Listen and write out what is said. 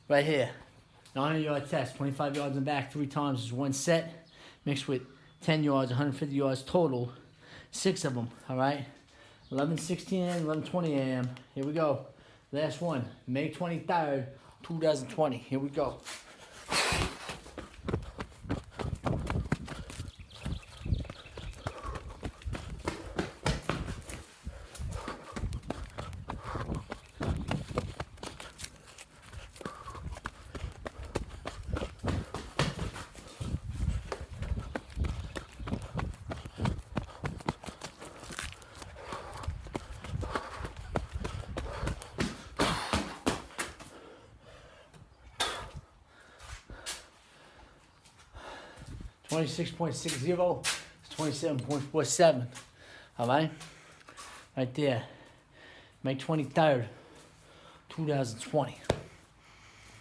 right here. 900-yard test, 25 yards in the back 3 times is 1 set, mixed with 10 yards, 150 yards total, 6 of them, all right? 11:16 a.m., 11:20 a.m. Here we go. Last one, May 23rd, 2020. Here we go. .60, it's 27.47. All right? Right there. May 23rd, 2020.